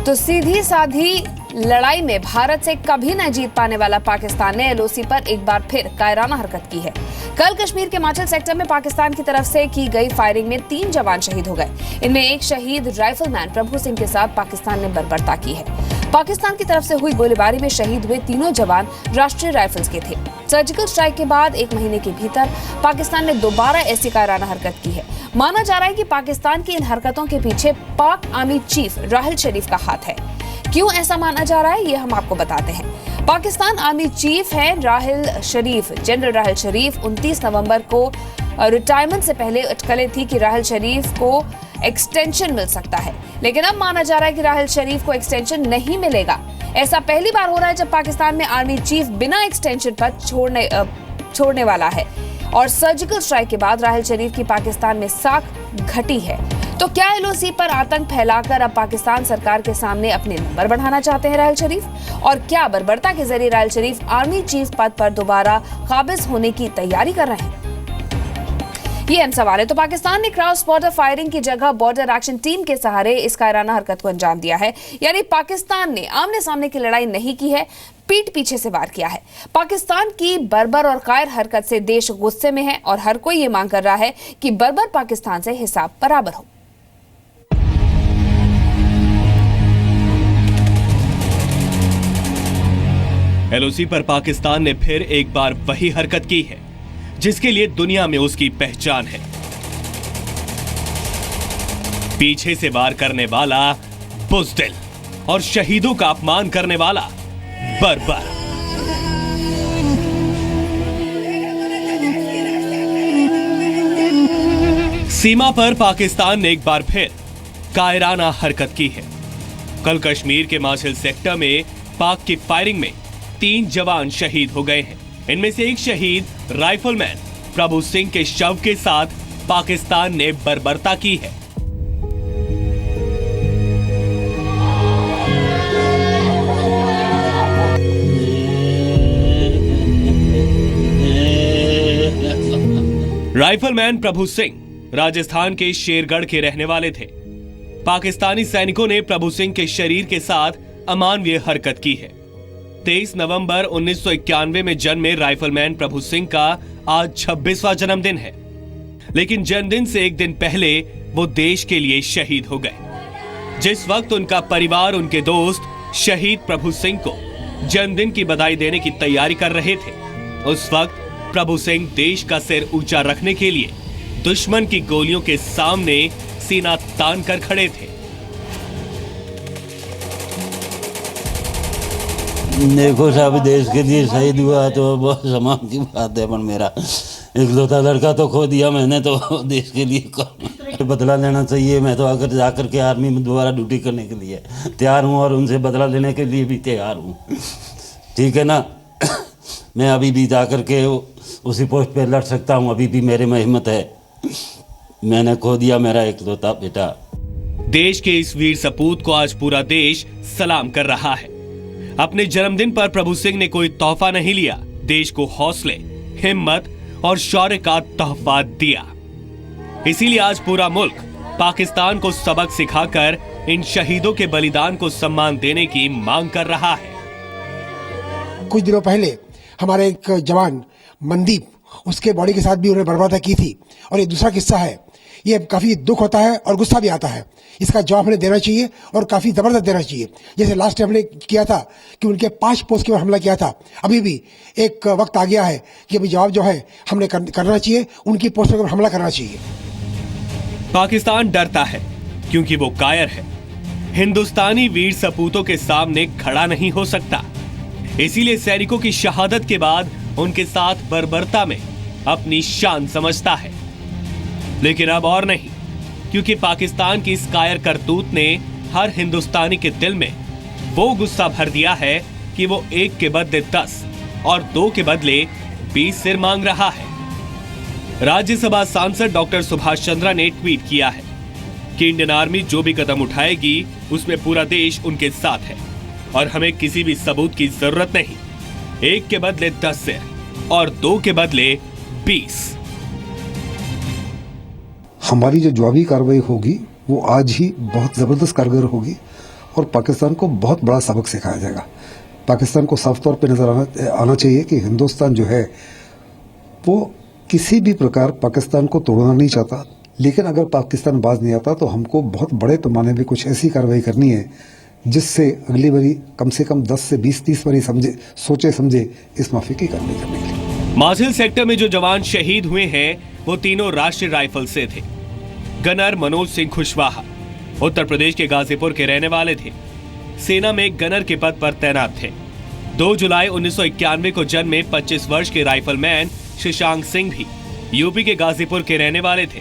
तो सीधी साधी लड़ाई में भारत से कभी न जीत पाने वाला पाकिस्तान ने एलओसी पर एक बार फिर कायराना हरकत की है। कल कश्मीर के माचल सेक्टर में पाकिस्तान की तरफ से की गई फायरिंग में 3 जवान शहीद हो गए। इनमें एक शहीद राइफलमैन प्रभु सिंह के साथ पाकिस्तान ने बर्बरता की है। पाकिस्तान की तरफ से हुई गोलीबारी में शहीद हुए तीनों जवान राष्ट्रीय राइफल्स के थे। सर्जिकल स्ट्राइक के बाद 1 महीने के भीतर पाकिस्तान ने दोबारा ऐसी कायराना हरकत की है। माना जा रहा है कि पाकिस्तान की इन हरकतों के पीछे पाक आर्मी चीफ राहिल शरीफ का हाथ है। क्यों ऐसा माना जा रहा है, ये हम आपको बताते हैं। पाकिस्तान आर्मी चीफ है राहिल शरीफ। जनरल राहिल शरीफ 29 नवंबर को रिटायरमेंट से पहले अटकलें थी कि राहिल शरीफ को एक्सटेंशन मिल सकता है, लेकिन अब माना जा रहा है कि राहिल शरीफ को एक्सटेंशन नहीं मिलेगा। ऐसा पहली बार हो रहा है जब पाकिस्तान में आर्मी चीफ बिना एक्सटेंशन पर छोड़ने वाला है। और सर्जिकल स्ट्राइक के बाद राहिल शरीफ की पाकिस्तान में साख घटी है। तो क्या एलओसी पर आतंक फैलाकर अब पाकिस्तान सरकार के सामने अपने नंबर बढ़ाना चाहते हैं राहिल शरीफ? और क्या बर्बरता के जरिए राहिल शरीफ आर्मी चीफ पद पर दोबारा काबिज होने की तैयारी कर रहे हैं? ये अहम सवाल है। तो पाकिस्तान ने क्रॉस बॉर्डर फायरिंग की जगह बॉर्डर एक्शन टीम के सहारे इस कायराना हरकत को अंजाम दिया है। यानी पाकिस्तान ने आमने सामने की लड़ाई नहीं की है, पीठ पीछे से वार किया है। पाकिस्तान की बर्बर और कायर हरकत से देश गुस्से में है और हर कोई ये मांग कर रहा है कि बर्बर पाकिस्तान से हिसाब बराबर हो। एलओसी पर पाकिस्तान ने फिर एक बार वही हरकत की है जिसके लिए दुनिया में उसकी पहचान है। पीछे से वार करने वाला बुज़दिल और शहीदों का अपमान करने वाला बर्बर। सीमा पर पाकिस्तान ने एक बार फिर कायराना हरकत की है। कल कश्मीर के माचल सेक्टर में पाक की फायरिंग में 3 जवान शहीद हो गए हैं। इनमें से एक शहीद राइफलमैन प्रभु सिंह के शव के साथ पाकिस्तान ने बर्बरता की है। राइफलमैन प्रभु सिंह राजस्थान के शेरगढ़ के रहने वाले थे। पाकिस्तानी सैनिकों ने प्रभु सिंह के शरीर के साथ अमानवीय हरकत की है। 23 नवंबर 1991 में जन्मे राइफलमैन प्रभु सिंह का आज 26वां जन्मदिन है, लेकिन जन्मदिन से एक दिन पहले वो देश के लिए शहीद हो गए। जिस वक्त उनका परिवार, उनके दोस्त शहीद प्रभु सिंह को जन्मदिन की बधाई देने की तैयारी कर रहे थे, उस वक्त प्रभु सिंह देश का सिर ऊंचा रखने के लिए दुश्मन की गोलियों के सामने सीना तान कर खड़े थे। देखो साहब, देश के लिए शहीद हुआ तो बहुत सम्मान की बात है, पर मेरा इकलौता लड़का तो खो दिया मैंने, तो देश के लिए बदला लेना चाहिए। मैं तो आकर जाकर के आर्मी में दोबारा ड्यूटी करने के लिए तैयार हूँ और उनसे बदला लेने के लिए भी तैयार हूँ। ठीक है ना? मैं अभी भी जाकर के उसी पोस्ट पे लड़ सकता हूँ, अभी भी मेरे में हिम्मत है। मैंने खो दिया मेरा इकलौता बेटा। देश के इस वीर सपूत को आज पूरा देश सलाम कर रहा है। अपने जन्मदिन पर प्रभु सिंह ने कोई तोहफा नहीं लिया, देश को हौसले, हिम्मत और शौर्य का तोहफा दिया। इसीलिए आज पूरा मुल्क पाकिस्तान को सबक सिखाकर इन शहीदों के बलिदान को सम्मान देने की मांग कर रहा है। कुछ दिनों पहले हमारे एक जवान मनदीप, उसके बॉडी के साथ भी उन्होंने बर्बादी की थी। और ये दूसरा किस्सा है। ये काफी दुख होता है और गुस्सा भी आता है। इसका जवाब हमें देना चाहिए और काफी जबरदस्त देना चाहिए। जैसे लास्ट टाइम हमने किया था कि उनके 5 पोस्ट के ऊपर हमला किया था, अभी भी एक वक्त आ गया है कि अभी जवाब जो है हमने करना चाहिए, उनकी पोस्ट पर हमला करना चाहिए। पाकिस्तान डरता है क्योंकि वो कायर है, हिंदुस्तानी वीर सपूतों के सामने खड़ा नहीं हो सकता। इसीलिए सैनिकों की शहादत के बाद उनके साथ बर्बरता में अपनी शान समझता है। लेकिन अब और नहीं, क्योंकि पाकिस्तान की इस कायर करतूत ने हर हिंदुस्तानी के दिल में वो गुस्सा भर दिया है कि वो 1 के बदले 10 और 2 के बदले 20 सिर मांग रहा है। राज्यसभा सांसद डॉक्टर सुभाष चंद्रा ने ट्वीट किया है कि इंडियन आर्मी जो भी कदम उठाएगी उसमें पूरा देश उनके साथ है और हमें किसी भी सबूत की जरूरत नहीं। 1 के बदले 10 सिर और 2 के बदले 20। हमारी जो जवाबी कार्रवाई होगी वो आज ही बहुत ज़बरदस्त कारगर होगी और पाकिस्तान को बहुत बड़ा सबक सिखाया जाएगा। पाकिस्तान को साफ तौर पे नजर आना चाहिए कि हिंदुस्तान जो है वो किसी भी प्रकार पाकिस्तान को तोड़ना नहीं चाहता, लेकिन अगर पाकिस्तान बाज नहीं आता तो हमको बहुत बड़े पैमाने में कुछ ऐसी कार्रवाई करनी है जिससे अगली बारी कम से कम 10 से 20-30 बारी सोचे समझे इस माफी की कार्रवाई करने के लिए। माजिल सेक्टर में जो जवान शहीद हुए हैं वो तीनों राष्ट्रीय राइफल से थे। गनर मनोज सिंह कुशवाहा उत्तर प्रदेश के गाजीपुर के रहने वाले थे। सेना में गनर के पद पर तैनात थे। 2 जुलाई 1991 को जन्मे 25 वर्ष के राइफलमैन शशांक सिंह भी यूपी के गाजीपुर के रहने वाले थे।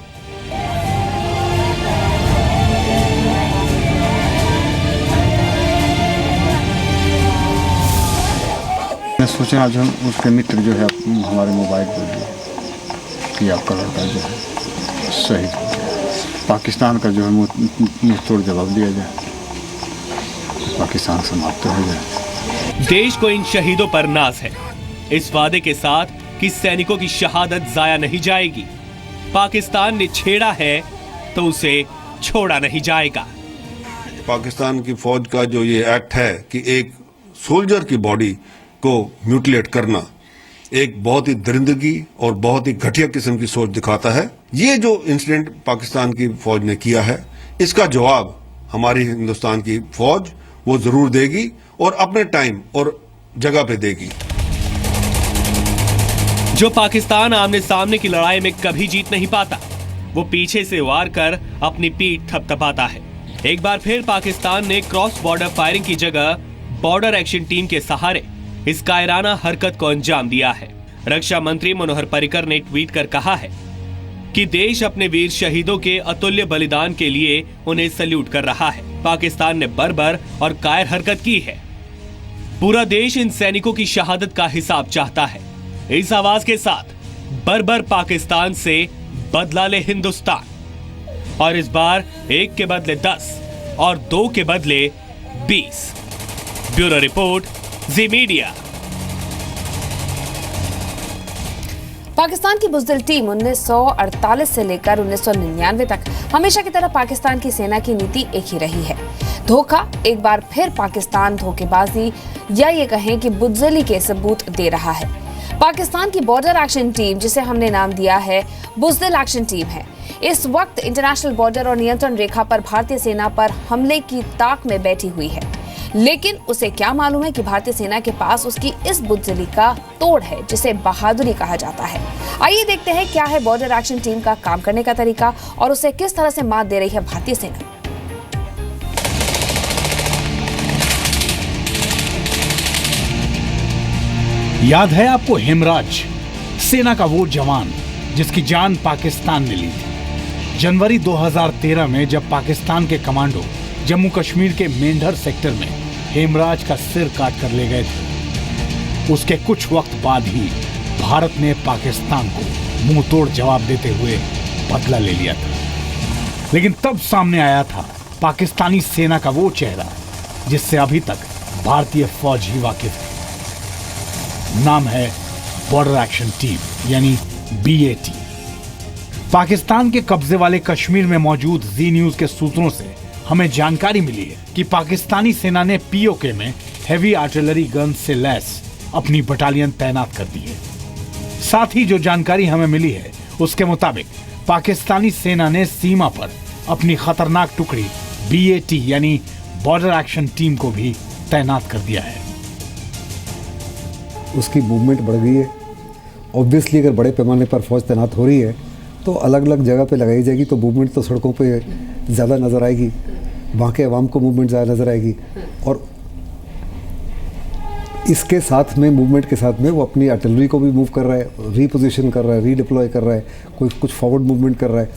मैं सोचा आज हम उसके मित्र जो है हमारे मोबाइल पर दिए कि आपका लड़का जो है शहीद हो गया। पाकिस्तान का जो है मुंह तोड़ जवाब दिया जाए, पाकिस्तान समाप्त हो जाए। देश को इन शहीदों पर नाज है, इस वादे के साथ कि सैनिकों की शहादत जाया नहीं जाएगी। पाकिस्तान ने छेड़ा है तो उसे छोड़ा नहीं जाएगा। पाकिस्तान की फौज का जो ये एक्ट है कि एक सोल्जर की बॉडी को म्यूटिलेट करना एक बहुत ही दरिंदगी और बहुत ही घटिया किस्म की सोच दिखाता है। ये जो इंसिडेंट पाकिस्तान की फौज ने किया है, इसका जवाब हमारी हिंदुस्तान की फौज वो जरूर देगी और अपने टाइम और जगह पे देगी। जो पाकिस्तान आमने सामने की लड़ाई में कभी जीत नहीं पाता, वो पीछे से वार कर अपनी पीठ थपथपाता है। एक बार फिर पाकिस्तान ने क्रॉस बॉर्डर फायरिंग की जगह बॉर्डर एक्शन टीम के सहारे इस कायराना हरकत को अंजाम दिया है। रक्षा मंत्री मनोहर पर्रिकर ने ट्वीट कर कहा है कि देश अपने वीर शहीदों के अतुल्य बलिदान के लिए उन्हें सैल्यूट कर रहा है। पाकिस्तान ने बर्बर और कायर हरकत की है। पूरा देश इन सैनिकों की शहादत का हिसाब चाहता है। इस आवाज के साथ बर्बर पाकिस्तान से बदला ले हिंदुस्तान, और इस बार 1 के बदले 10 और 2 के बदले 20। ब्यूरो रिपोर्ट, जी मीडिया। पाकिस्तान की बुज़दिल टीम 1948 से लेकर 1999 तक हमेशा की तरह पाकिस्तान की सेना की नीति एक ही रही है। धोखा। एक बार फिर पाकिस्तान धोखेबाजी या ये कहें कि बुज़दिली के सबूत दे रहा है। पाकिस्तान की बॉर्डर एक्शन टीम, जिसे हमने नाम दिया है बुज़दिल एक्शन टीम, है इस वक्त इंटरनेशनल बॉर्डर और नियंत्रण रेखा पर भारतीय सेना पर हमले की ताक में बैठी हुई है। लेकिन उसे क्या मालूम है कि भारतीय सेना के पास उसकी इस बुज़दिली का तोड़ है, जिसे बहादुरी कहा जाता है। आइए देखते हैं क्या है बॉर्डर एक्शन टीम का काम करने का तरीका और उसे किस तरह से मात दे रही है भारतीय सेना। याद है आपको हेमराज, सेना का वो जवान जिसकी जान पाकिस्तान ने ली थी। जनवरी 2013 में जब पाकिस्तान के कमांडो जम्मू कश्मीर के मेंढर सेक्टर में हेमराज का सिर काट कर ले गए थे, उसके कुछ वक्त बाद ही भारत ने पाकिस्तान को मुंह तोड़ जवाब देते हुए बदला ले लिया था। लेकिन तब सामने आया था पाकिस्तानी सेना का वो चेहरा जिससे अभी तक भारतीय फौज ही वाकिफ है। नाम है बॉर्डर एक्शन टीम यानी BAT। पाकिस्तान के कब्जे वाले कश्मीर में मौजूद जी न्यूज के सूत्रों से हमें जानकारी मिली है कि पाकिस्तानी सेना ने POK में हेवी आर्टिलरी गन से लैस अपनी बटालियन तैनात कर दी है। साथ ही जो जानकारी हमें मिली है उसके मुताबिक पाकिस्तानी सेना ने सीमा पर अपनी खतरनाक टुकड़ी BAT यानी बॉर्डर एक्शन टीम को भी तैनात कर दिया है। उसकी मूवमेंट बढ़ गई है। ऑब्वियसली अगर बड़े पैमाने पर फौज तैनात हो रही है तो अलग अलग जगह पे लगाई जाएगी, तो मूवमेंट तो सड़कों पे ज़्यादा नज़र आएगी, वहाँ के अवाम को मूवमेंट ज़्यादा नज़र आएगी। और इसके साथ में मूवमेंट के साथ में वो अपनी आर्टिलरी को भी मूव कर रहा है, रीपोजिशन कर रहा है, रीडिप्लॉय कर रहा है, कुछ फॉरवर्ड मूवमेंट कर रहा है।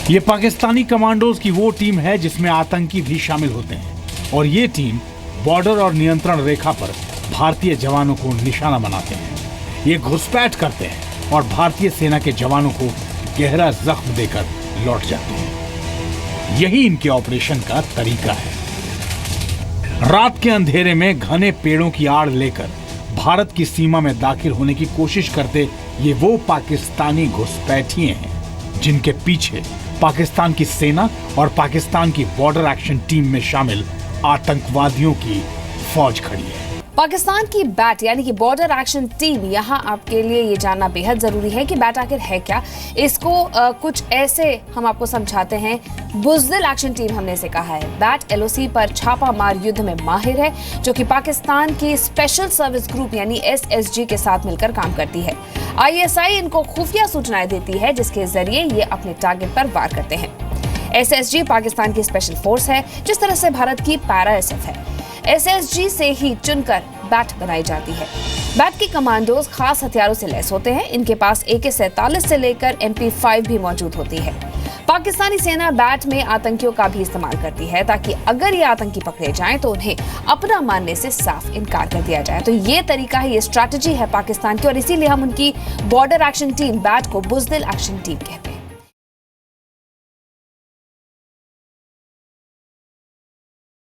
ये पाकिस्तानी कमांडोज की वो टीम है जिसमें आतंकी भी शामिल होते हैं, और ये टीम बॉर्डर और नियंत्रण रेखा पर भारतीय जवानों को निशाना बनाते हैं। ये घुसपैठ करते हैं और भारतीय सेना के जवानों को गहरा जख्म देकर लौट जाते हैं। यही इनके ऑपरेशन का तरीका है। रात के अंधेरे में घने पेड़ों की आड़ लेकर भारत की सीमा में दाखिल होने की कोशिश करते ये वो पाकिस्तानी घुसपैठिए हैं जिनके पीछे पाकिस्तान की सेना और पाकिस्तान की बॉर्डर एक्शन टीम में शामिल आतंकवादियों की फौज खड़ी है। पाकिस्तान की बैट यानी कि बॉर्डर एक्शन टीम, यहाँ आपके लिए ये जानना बेहद जरूरी है कि बैट आखिर है क्या। इसको कुछ ऐसे हम आपको समझाते हैं। बुज़दिल एक्शन टीम हमने इसे कहा है। बैट एलओसी पर छापा मार युद्ध में माहिर है, जो कि पाकिस्तान की स्पेशल सर्विस ग्रुप यानी एसएसजी के साथ मिलकर काम करती है। आईएसआई इनको खुफिया सूचनाएं देती है, जिसके जरिए ये अपने टारगेट पर वार करते हैं। एसएसजी पाकिस्तान की स्पेशल फोर्स है, जिस तरह से भारत की पैरा एसएफ है। एसएसजी से ही चुनकर बैट बनाई जाती है। बैट के कमांडोज खास हथियारों से लैस होते हैं। इनके पास AK-47 से लेकर MP5 भी मौजूद होती है। पाकिस्तानी सेना बैट में आतंकियों का भी इस्तेमाल करती है, ताकि अगर ये आतंकी पकड़े जाएं तो उन्हें अपना मानने से साफ इनकार कर दिया जाए। तो ये तरीका है, ये स्ट्रैटेजी है पाकिस्तान की, और इसीलिए हम उनकी बॉर्डर एक्शन टीम बैट को बुज़दिल एक्शन टीम कहते हैं।